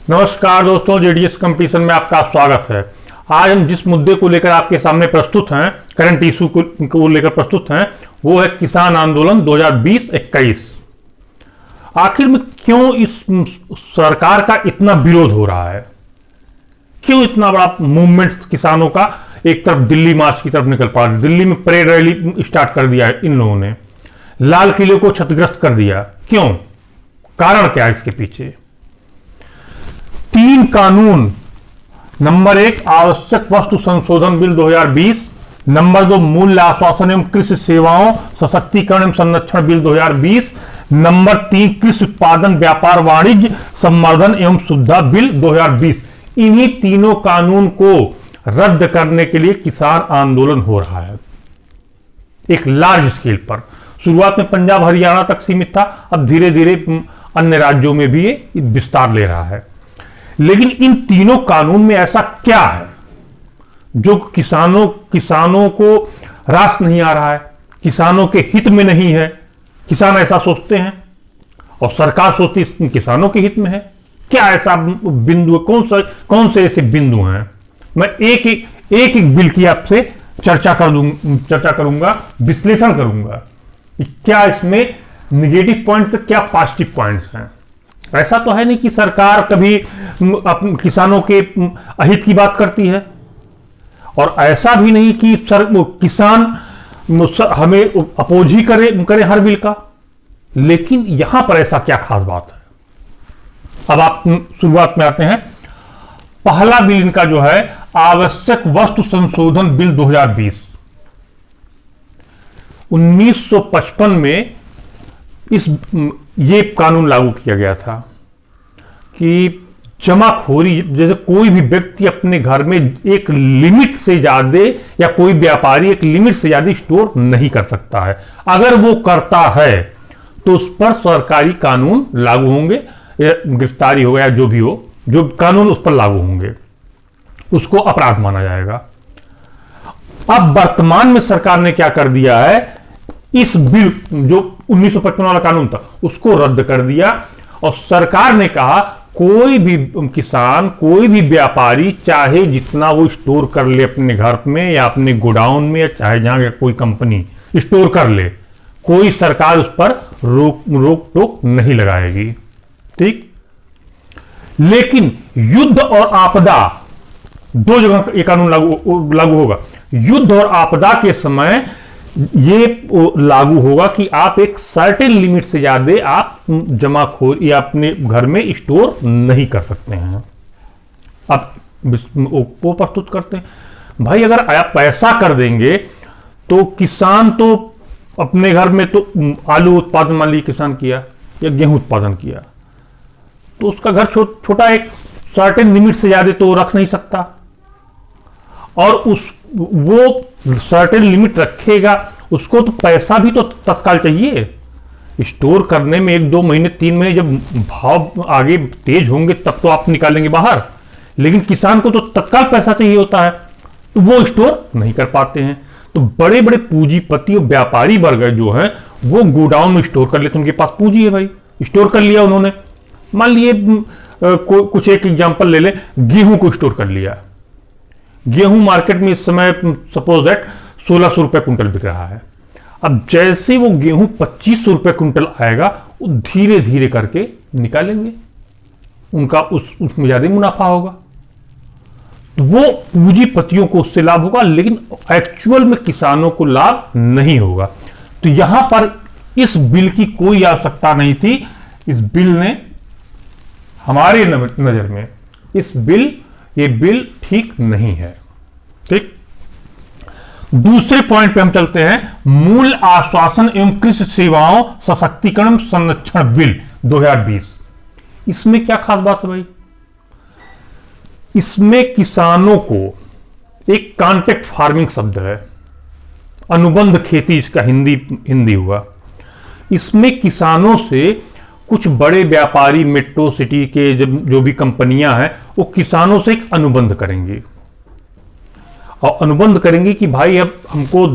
नमस्कार दोस्तों, JDS competition में आपका स्वागत है। आज हम जिस मुद्दे को लेकर आपके सामने प्रस्तुत हैं, करंट इशू को लेकर प्रस्तुत हैं, वो है किसान आंदोलन 2020-21। आखिर में क्यों इस सरकार का इतना विरोध हो रहा है? क्यों इतना बड़ा मूवमेंट किसानों का एक तरफ दिल्ली मार्च की तरफ निकल पड़ा? दिल्ली में परेड रैली स्टार्ट कर दिया है इन लोगों ने, लाल किले को क्षतिग्रस्त कर दिया। क्यों? कारण क्या है इसके पीछे? 3 कानून, नंबर 1 आवश्यक वस्तु संशोधन बिल 2020, नंबर 2 मूल्य आश्वासन एवं कृषि सेवाओं सशक्तिकरण एवं संरक्षण बिल 2020, नंबर 3 कृषि उत्पादन व्यापार वाणिज्य संवर्धन एवं सुविधा बिल 2020। इन्हीं तीनों कानून को रद्द करने के लिए किसान आंदोलन हो रहा है एक लार्ज स्केल पर। शुरुआत में पंजाब हरियाणा तक सीमित था, अब धीरे धीरे अन्य राज्यों में भी ये विस्तार ले रहा है। लेकिन इन तीनों कानून में ऐसा क्या है जो किसानों को रास नहीं आ रहा है, किसानों के हित में नहीं है? किसान ऐसा सोचते हैं और सरकार सोचती है किसानों के हित में है। क्या ऐसा बिंदु है? कौन से ऐसे बिंदु हैं? मैं एक बिल की आपसे चर्चा करूंगा, विश्लेषण करूंगा। क्या इसमें निगेटिव पॉइंट्स है, क्या पॉजिटिव पॉइंट्स हैं? ऐसा तो है नहीं कि सरकार कभी किसानों के अहित की बात करती है, और ऐसा भी नहीं कि किसान हमें अपोज ही करे हर बिल का। लेकिन यहां पर ऐसा क्या खास बात है? अब आप शुरुआत में आते हैं। पहला बिल इनका जो है आवश्यक वस्तु संशोधन बिल 2020। 1955 में ये कानून लागू किया गया था कि जमाखोरी, जैसे कोई भी व्यक्ति अपने घर में एक लिमिट से ज्यादा या कोई व्यापारी एक लिमिट से ज्यादा स्टोर नहीं कर सकता है। अगर वो करता है तो उस पर सरकारी कानून लागू होंगे, गिरफ्तारी होगा या जो भी हो, जो कानून उस पर लागू होंगे उसको अपराध माना जाएगा। अब वर्तमान में सरकार ने क्या कर दिया है, इस बिल जो 1955 वाला कानून था उसको रद्द कर दिया, और सरकार ने कहा कोई भी किसान, कोई भी व्यापारी चाहे जितना वो स्टोर कर ले अपने घर में या अपने गोडाउन में, या चाहे जहां कोई कंपनी स्टोर कर ले, कोई सरकार उस पर रोक टोक नहीं लगाएगी। ठीक। लेकिन युद्ध और आपदा, दो जगह ये कानून लागू होगा। युद्ध और आपदा के समय ये लागू होगा कि आप एक सर्टेन लिमिट से ज्यादा आप जमाखोर या अपने घर में स्टोर नहीं कर सकते हैं। अब वो प्रस्तुत करते हैं भाई, अगर आप ऐसा कर देंगे तो किसान तो अपने घर में तो आलू उत्पादन मान लीजिए किसान किया या गेहूं उत्पादन किया, तो उसका घर छोटा, एक सर्टेन लिमिट से ज्यादा तो रख नहीं सकता, और वो सर्टेन लिमिट रखेगा, उसको तो पैसा भी तो तत्काल चाहिए। स्टोर करने में 1-2 महीने 3 महीने जब भाव आगे तेज होंगे तब तो आप निकालेंगे बाहर, लेकिन किसान को तो तत्काल पैसा चाहिए होता है, तो वो स्टोर नहीं कर पाते हैं। तो बड़े बड़े पूंजीपति और व्यापारी वर्ग जो हैं वो गोडाउन में स्टोर कर लेते हैं, उनके पास पूंजी है भाई, स्टोर कर लिया उन्होंने। मान लिए कुछ एक एग्जांपल ले ले, गेहूं को स्टोर कर लिया। गेहूं मार्केट में इस समय सपोज दैट 1600 रुपए कुंटल बिक रहा है। अब जैसे वो गेहूं 2500 रुपए कुंटल आएगा, वो धीरे धीरे करके निकालेंगे, उनका उसमें ज्यादा मुनाफा होगा, तो वो पूंजीपतियों को उससे लाभ होगा, लेकिन एक्चुअल में किसानों को लाभ नहीं होगा। तो यहां पर इस बिल की कोई आवश्यकता नहीं थी। इस बिल ने हमारे नजर में ये बिल ठीक नहीं है। ठीक। दूसरे पॉइंट पे हम चलते हैं, मूल्य आश्वासन एवं कृषि सेवाओं सशक्तिकरण संरक्षण बिल 2020। इसमें क्या खास बात है भाई? इसमें किसानों को, एक कॉन्ट्रैक्ट फार्मिंग शब्द है, अनुबंध खेती इसका हिंदी हुआ। इसमें किसानों से कुछ बड़े व्यापारी, मेट्रो सिटी के जो भी कंपनियां हैं, वो किसानों से एक अनुबंध करेंगे, और अनुबंध करेंगे कि भाई अब हमको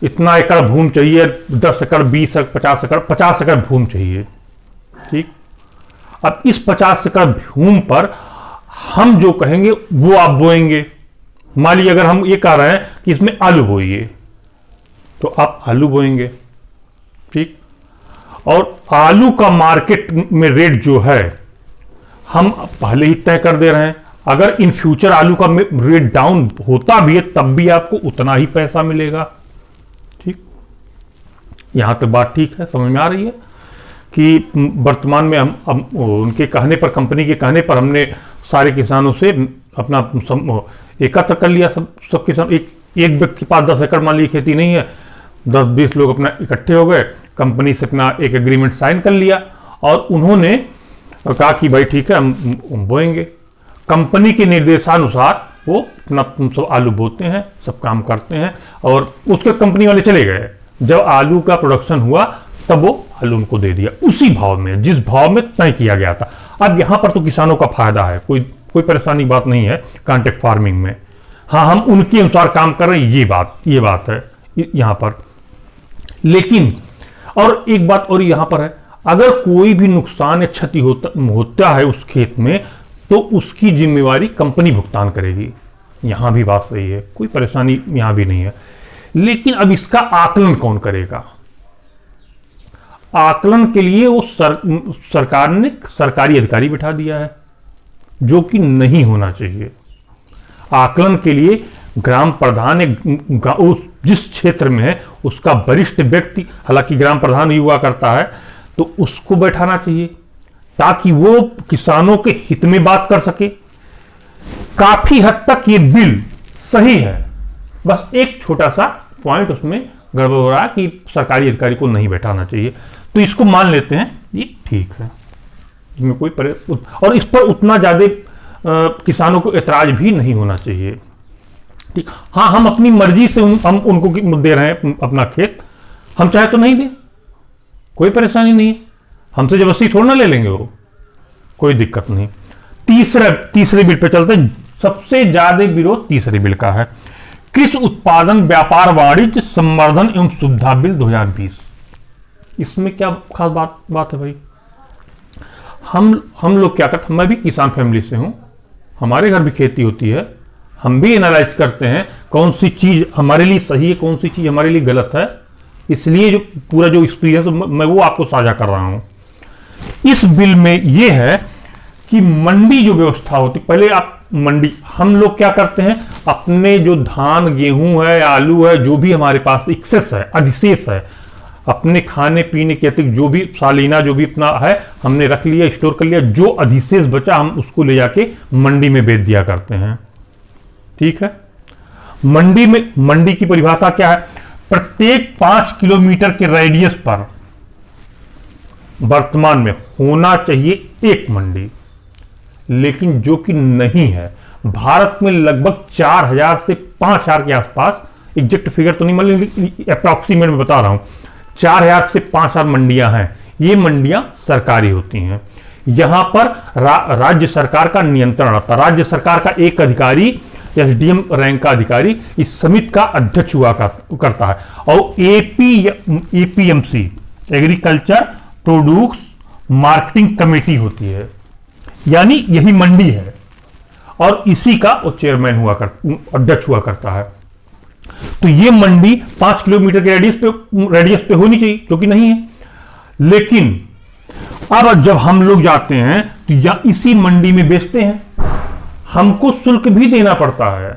इतना एकड़ भूमि चाहिए, 10 एकड़, 20 एकड़, 50 एकड़ भूमि चाहिए। ठीक। अब इस 50 एकड़ भूमि पर हम जो कहेंगे वो आप बोएंगे। मान लीजिए अगर हम ये कह रहे हैं कि इसमें आलू बोइए, तो आप आलू बोएंगे, ठीक। और आलू का मार्केट में रेट जो है हम पहले ही तय कर दे रहे हैं। अगर इन फ्यूचर आलू का रेट डाउन होता भी है तब भी आपको उतना ही पैसा मिलेगा, ठीक। यहां तक बात ठीक है, समझ में आ रही है कि वर्तमान में हम उनके कहने पर, कंपनी के कहने पर हमने सारे किसानों से अपना एकत्र कर लिया। सब किसान, एक व्यक्ति के पास 10 एकड़ मान लीजिए खेती नहीं है, 10-20 लोग अपना इकट्ठे हो गए, कंपनी से अपना एक एग्रीमेंट साइन कर लिया और उन्होंने कहा कि भाई ठीक है हम बोएंगे। कंपनी के निर्देशानुसार वो अपना सब आलू बोते हैं, सब काम करते हैं और उसके कंपनी वाले चले गए। जब आलू का प्रोडक्शन हुआ तब वो आलू उनको दे दिया उसी भाव में, जिस भाव में तय किया गया था। अब यहां पर तो किसानों का फायदा है, कोई परेशानी बात नहीं है कॉन्ट्रैक्ट फार्मिंग में। हाँ, हम उनके अनुसार काम कर रहे हैं, ये बात है यहां पर। लेकिन और एक बात और यहां पर है, अगर कोई भी नुकसान या क्षति होता है उस खेत में तो उसकी जिम्मेवारी कंपनी भुगतान करेगी। यहां भी बात सही है, कोई परेशानी यहां भी नहीं है। लेकिन अब इसका आकलन कौन करेगा? आकलन के लिए वो सरकार ने सरकारी अधिकारी बिठा दिया है, जो कि नहीं होना चाहिए। आकलन के लिए ग्राम प्रधान जिस क्षेत्र में है उसका वरिष्ठ व्यक्ति, हालांकि ग्राम प्रधान ही हुआ करता है, तो उसको बैठाना चाहिए ताकि वो किसानों के हित में बात कर सके। काफी हद तक ये बिल सही है, बस एक छोटा सा पॉइंट उसमें गड़बड़ हो रहा है कि सरकारी अधिकारी को नहीं बैठाना चाहिए। तो इसको मान लेते हैं ये ठीक है, इसमें कोई और इस पर उतना ज्यादा किसानों को एतराज भी नहीं होना चाहिए, ठीक। हाँ, हम अपनी मर्जी से हम उनको दे रहे हैं अपना खेत, हम चाहे तो नहीं दे, कोई परेशानी नहीं है, हमसे जबरदस्ती थोड़ा ना ले लेंगे वो, कोई दिक्कत नहीं। तीसरे बिल पे चलते हैं। सबसे ज्यादा विरोध तीसरे बिल का है, कृषि उत्पादन व्यापार वाणिज्य संवर्धन एवं सुविधा बिल 2020। इसमें क्या खास बात है भाई? हम लोग क्या करते हैं, मैं भी किसान फैमिली से हूं, हमारे घर भी खेती होती है, हम भी एनालाइज करते हैं कौन सी चीज हमारे लिए सही है, कौन सी चीज हमारे लिए गलत है। इसलिए जो पूरा जो एक्सपीरियंस मैं वो आपको साझा कर रहा हूं। इस बिल में यह है कि मंडी जो व्यवस्था होती, पहले आप मंडी, हम लोग क्या करते हैं, अपने जो धान गेहूं है, आलू है, जो भी हमारे पास एक्सेस है, अधिशेष है, अपने खाने पीने के अतिरिक्त जो भी सालीना जो भी अपना है हमने रख लिया, स्टोर कर लिया, जो अधिशेष बचा हम उसको ले जाके मंडी में बेच दिया करते हैं, ठीक है। मंडी की परिभाषा क्या है? प्रत्येक 5 किलोमीटर के रेडियस पर वर्तमान में होना चाहिए एक मंडी, लेकिन जो कि नहीं है। भारत में लगभग 4000 से 5000 के आसपास, एग्जैक्ट फिगर तो नहीं, मतलब अप्रॉक्सीमेट में बता रहा हूं, 4000 से 5000 मंडियां हैं। ये मंडियां सरकारी होती हैं। यहां पर राज्य सरकार का नियंत्रण रहता है। राज्य सरकार का एक अधिकारी, एसडीएम रैंक का अधिकारी इस समिति का अध्यक्ष हुआ करता है और APMC agriculture produce marketing committee होती है, यानी यही मंडी है और इसी का वो चेयरमैन अध्यक्ष हुआ करता है। तो ये मंडी 5 किलोमीटर के रेडियस पे होनी चाहिए, जो कि नहीं है। लेकिन अब जब हम लोग जाते हैं तो या इसी मंडी में बेचते हैं, हमको शुल्क भी देना पड़ता है,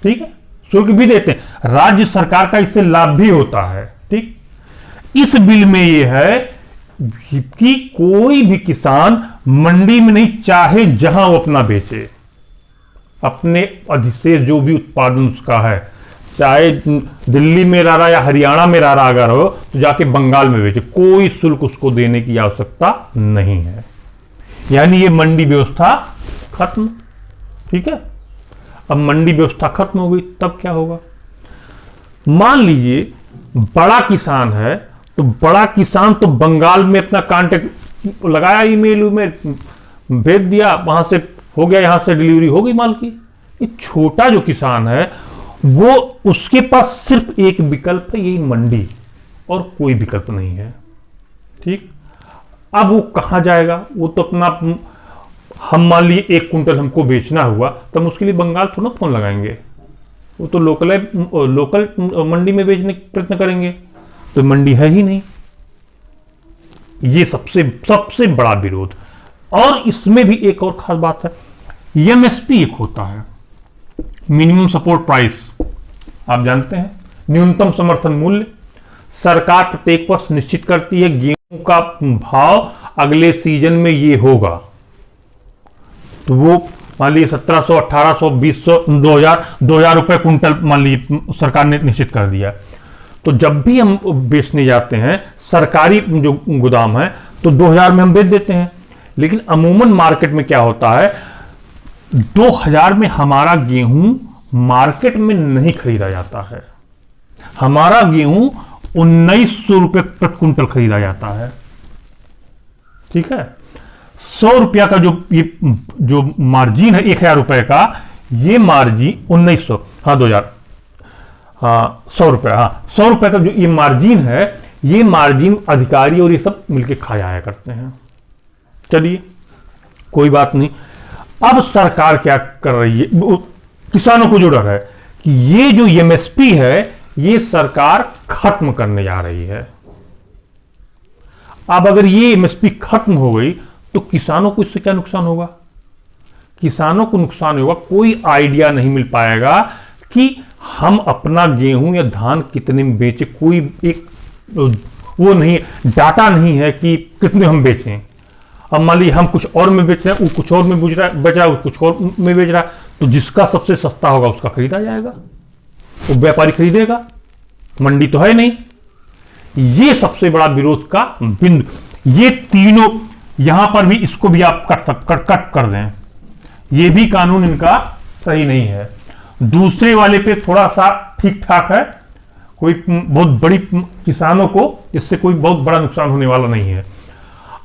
ठीक है, शुल्क भी देते हैं, राज्य सरकार का इससे लाभ भी होता है, ठीक। इस बिल में यह है कि कोई भी किसान मंडी में नहीं, चाहे जहां वो अपना बेचे, अपने अधिशेष जो भी उत्पादन उसका है, चाहे दिल्ली में रह रहा या हरियाणा में रह रहा अगर हो तो जाके बंगाल में बेचे, कोई शुल्क उसको देने की आवश्यकता नहीं है। यानी ये मंडी व्यवस्था खत्म, ठीक है। अब मंडी व्यवस्था खत्म हो गई तब क्या होगा? मान लीजिए बड़ा किसान है, तो बड़ा किसान तो बंगाल में अपना कांटेक्ट लगाया, ईमेल में भेज दिया, वहां से हो गया, यहां से डिलीवरी हो गई माल की। ये छोटा जो किसान है वो, उसके पास सिर्फ एक विकल्प है, यही मंडी, और कोई विकल्प नहीं है, ठीक। अब वो कहां जाएगा? वो तो अपना हम मान लिए 1 कुंटल हमको बेचना हुआ, तब उसके लिए बंगाल थोड़ा फोन लगाएंगे, वो तो लोकल मंडी में बेचने का प्रयत्न करेंगे, तो मंडी है ही नहीं। ये सबसे बड़ा विरोध। और इसमें भी एक और खास बात है, एमएसपी एक होता है, मिनिमम सपोर्ट प्राइस, आप जानते हैं, न्यूनतम समर्थन मूल्य। सरकार प्रत्येक वर्ष निश्चित करती है गेहूं का भाव अगले सीजन में ये होगा, तो वो मान लीजिए 1700, 1800, 2000, 2000 रुपए कुंटल मान लीजिए सरकार ने निश्चित कर दिया। तो जब भी हम बेचने जाते हैं सरकारी जो गोदाम है, तो 2000 में हम बेच देते हैं, लेकिन अमूमन मार्केट में क्या होता है, 2000 में हमारा गेहूं मार्केट में नहीं खरीदा जाता है, हमारा गेहूं 1900 रुपए प्रति कुंटल खरीदा जाता है। ठीक है, 100 रुपया का जो मार्जिन है 1000 रुपए का, ये मार्जिन 1900, हाँ 2000, हाँ 100 रुपया, हाँ 100 रुपए का जो ये मार्जिन है, ये मार्जिन अधिकारी और ये सब मिलके खा जाया करते हैं। चलिए कोई बात नहीं। अब सरकार क्या कर रही है, किसानों को जो डर है कि ये जो एमएसपी है ये सरकार खत्म करने जा रही है। अब अगर ये एमएसपी खत्म हो गई तो किसानों को इससे क्या नुकसान होगा? किसानों को नुकसान होगा, कोई आइडिया नहीं मिल पाएगा कि हम अपना गेहूं या धान कितने में बेचे, कोई एक वो नहीं, डाटा नहीं है कि कितने हम बेचें। अब मान लीजिए हम कुछ और में बेच रहे हैं, वो कुछ और में बेच रहा है, वो कुछ और में बेच रहा है, तो जिसका सबसे सस्ता होगा उसका खरीदा जाएगा, वो व्यापारी खरीदेगा, मंडी तो है नहीं। ये सबसे बड़ा विरोध का बिंदु। ये तीनों यहां पर भी, इसको भी आप कट कर दें, ये भी कानून इनका सही नहीं है। दूसरे वाले पे थोड़ा सा ठीक ठाक है, कोई बहुत बड़ी किसानों को इससे कोई बहुत बड़ा नुकसान होने वाला नहीं है।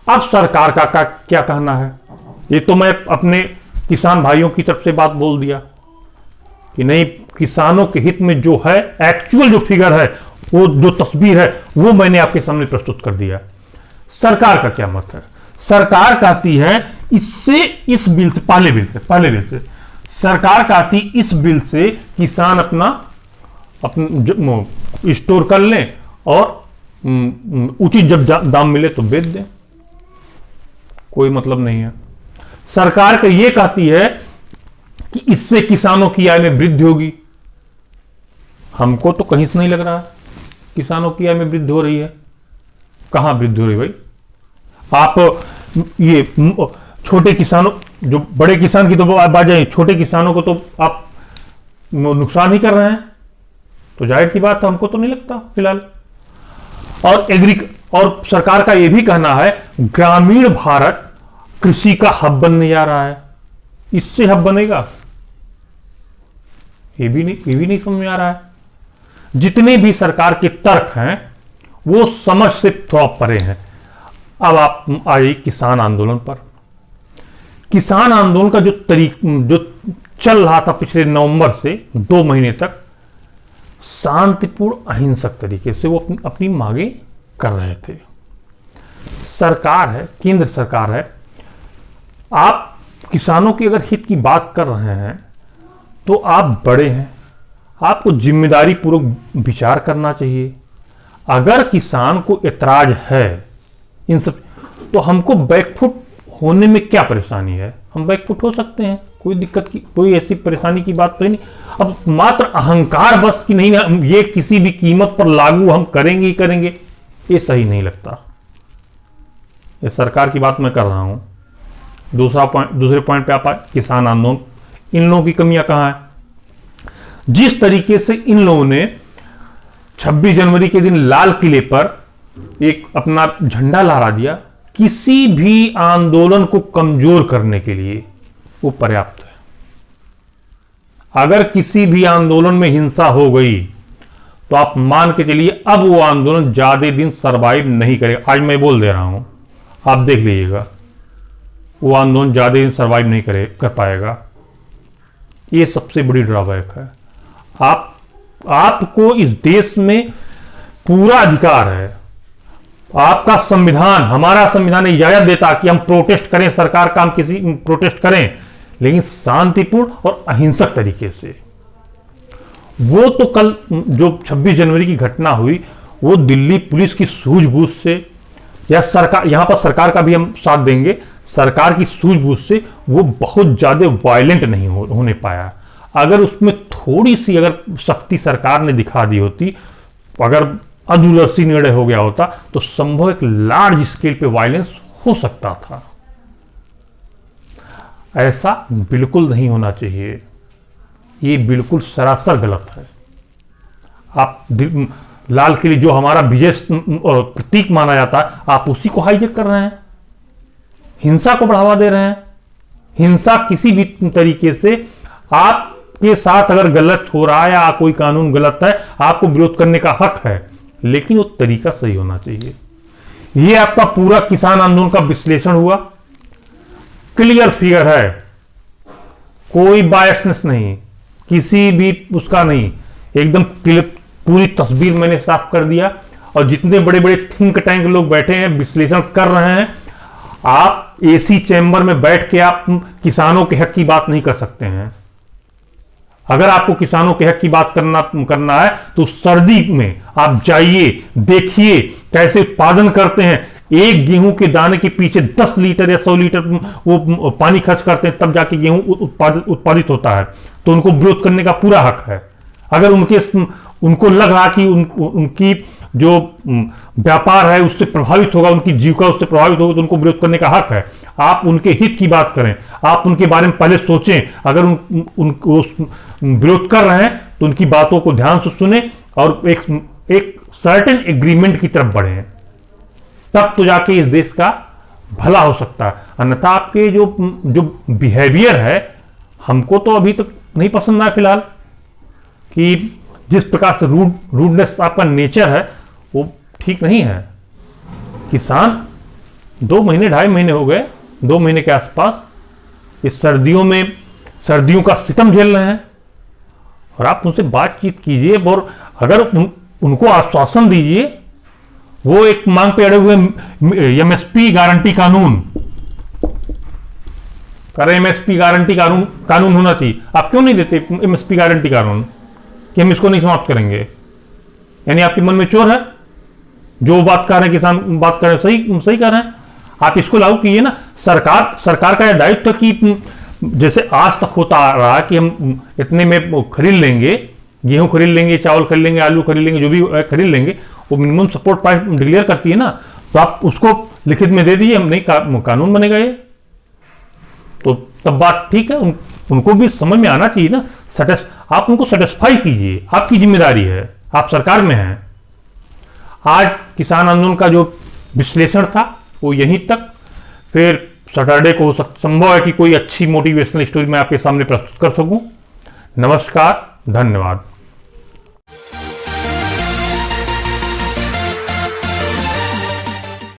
अब सरकार का क्या कहना है, ये तो मैं अपने किसान भाइयों की तरफ से बात बोल दिया कि नहीं, किसानों के हित में जो है, एक्चुअल जो फिगर है, वो जो तस्वीर है, वो मैंने आपके सामने प्रस्तुत कर दिया। सरकार का क्या मत है? सरकार कहती है इससे, इस बिल से, पहले बिल से सरकार कहती इस बिल से किसान अपना स्टोर कर लें और उचित जब दाम मिले तो बेच दें, कोई मतलब नहीं है। सरकार का यह कहती है कि इससे किसानों की आय में वृद्धि होगी। हमको तो कहीं से नहीं लग रहा किसानों की आय में वृद्धि हो रही है। कहां वृद्धि हो रही भाई? आप ये छोटे किसानों, जो बड़े किसान की तो बात जाए, छोटे किसानों को तो आप नुकसान ही कर रहे हैं, तो जाहिर सी बात हमको तो नहीं लगता फिलहाल। और सरकार का यह भी कहना है ग्रामीण भारत कृषि का हब बनने जा रहा है। इससे हब बनेगा? ये भी नहीं समझ में आ रहा है। जितने भी सरकार के तर्क हैं वो समझ से थोड़ा परे हैं। अब आप आइए किसान आंदोलन पर। किसान आंदोलन का जो चल रहा था पिछले नवंबर से 2 महीने तक, शांतिपूर्ण अहिंसक तरीके से वो अपनी मांगे कर रहे थे। सरकार है, केंद्र सरकार है, आप किसानों के अगर हित की बात कर रहे हैं तो आप बड़े हैं, आपको जिम्मेदारी पूर्वक विचार करना चाहिए। अगर किसान को ऐतराज है इन सब, तो हमको बैकफुट होने में क्या परेशानी है? हम बैकफुट हो सकते हैं, कोई दिक्कत की, कोई ऐसी परेशानी की बात तो नहीं। अब मात्र अहंकार बस की नहीं, हम ये किसी भी कीमत पर लागू हम करेंगे ही करेंगे, ये सही नहीं लगता। ये सरकार की बात मैं कर रहा हूं। दूसरे पॉइंट पे आप किसान आंदोलन, इन लोगों की कमियां कहां है? जिस तरीके से इन लोगों ने 26 जनवरी के दिन लाल किले पर एक अपना झंडा लहरा दिया, किसी भी आंदोलन को कमजोर करने के लिए वो पर्याप्त है। अगर किसी भी आंदोलन में हिंसा हो गई तो आप मान के चलिए अब वो आंदोलन ज्यादा दिन सरवाइव नहीं करेगा। आज मैं बोल दे रहा हूं, आप देख लीजिएगा, वो आंदोलन ज्यादा दिन सरवाइव नहीं कर पाएगा। ये सबसे बड़ी ड्रॉबैक है। आपको इस देश में पूरा अधिकार है, आपका संविधान, हमारा संविधान इजाजत देता कि हम प्रोटेस्ट करें, सरकार का हम किसी प्रोटेस्ट करें, लेकिन शांतिपूर्ण और अहिंसक तरीके से। वो तो कल जो 26 जनवरी की घटना हुई, वो दिल्ली पुलिस की सूझबूझ से, या सरकार, यहां पर सरकार का भी हम साथ देंगे, सरकार की सूझबूझ से वो बहुत ज्यादा वायलेंट नहीं होने पाया। अगर उसमें थोड़ी सी अगर सख्ती सरकार ने दिखा दी होती, अगर अदूरदर्शी निर्णय हो गया होता, तो संभव एक लार्ज स्केल पे वायलेंस हो सकता था। ऐसा बिल्कुल नहीं होना चाहिए, ये बिल्कुल सरासर गलत है। आप लाल किले जो हमारा विजय प्रतीक माना जाता है, आप उसी को हाईजेक कर रहे हैं, हिंसा को बढ़ावा दे रहे हैं। हिंसा किसी भी तरीके से आपके साथ अगर गलत हो रहा है या कोई कानून गलत है, आपको विरोध करने का हक है, लेकिन वो तरीका सही होना चाहिए। ये आपका पूरा किसान आंदोलन का विश्लेषण हुआ, क्लियर फिगर है, कोई बायसनेस नहीं, किसी भी उसका नहीं, एकदम पूरी तस्वीर मैंने साफ कर दिया। और जितने बड़े बड़े थिंक टैंक लोग बैठे हैं, विश्लेषण कर रहे हैं, आप एसी चैम्बर में बैठ के आप किसानों के हक की बात नहीं कर सकते हैं। अगर आपको किसानों के हक की बात करना है तो सर्दी में आप जाइए, देखिए कैसे उत्पादन करते हैं। एक गेहूं के दाने के पीछे 10 लीटर या 100 लीटर वो पानी खर्च करते हैं, तब जाके गेहूं उत्पादित होता है। तो उनको विरोध करने का पूरा हक है। अगर उनको लग रहा कि उनकी जो व्यापार है उससे प्रभावित होगा, उनकी जीविका उससे प्रभावित होगी, तो उनको विरोध करने का हक है। आप उनके हित की बात करें, आप उनके बारे में पहले सोचें। अगर उनको विरोध कर रहे हैं तो उनकी बातों को ध्यान से सुने और एक सर्टेन एग्रीमेंट की तरफ बढ़े, तब तो जाके इस देश का भला हो सकता है। अन्यथा आपके जो बिहेवियर है, हमको तो अभी तक नहीं पसंद आया फिलहाल, कि जिस प्रकार से रूडनेस आपका नेचर है, वो ठीक नहीं है। किसान 2 महीने 2.5 महीने हो गए, 2 महीने के आसपास इस सर्दियों का सितम झेल रहे हैं, और आप उनसे बातचीत कीजिए और अगर उनको आश्वासन दीजिए। वो एक मांग पे अड़े हुए एमएसपी गारंटी कानून कर, एमएसपी गारंटी कानून होना चाहिए। आप क्यों नहीं देते एमएसपी गारंटी कानून कि हम इसको नहीं समाप्त करेंगे? यानी आपके मन में चोर है, जो बात कर रहे हैं किसान बात कर रहे हैं सही कर रहे हैं, आप इसको लागू कीजिए ना। सरकार का यह दायित्व कि जैसे आज तक होता आ रहा है कि हम इतने में खरीद लेंगे, गेहूं खरीद लेंगे, चावल खरीद लेंगे, आलू खरीद लेंगे, जो भी खरीद लेंगे, वो मिनिमम सपोर्ट प्राइस डिक्लेयर करती है ना, तो आप उसको लिखित में दे दीजिए, हम नहीं कानून बनेगा ये, तो तब बात ठीक है। उनको भी समझ में आना चाहिए ना। आप उनको सेटिस्फाई कीजिए, आपकी जिम्मेदारी है, आप सरकार में हैं। आज किसान आंदोलन का जो विश्लेषण था वो यहीं तक, फिर सैटरडे को संभव है कि कोई अच्छी मोटिवेशनल स्टोरी मैं आपके सामने प्रस्तुत कर सकूं। नमस्कार, धन्यवाद।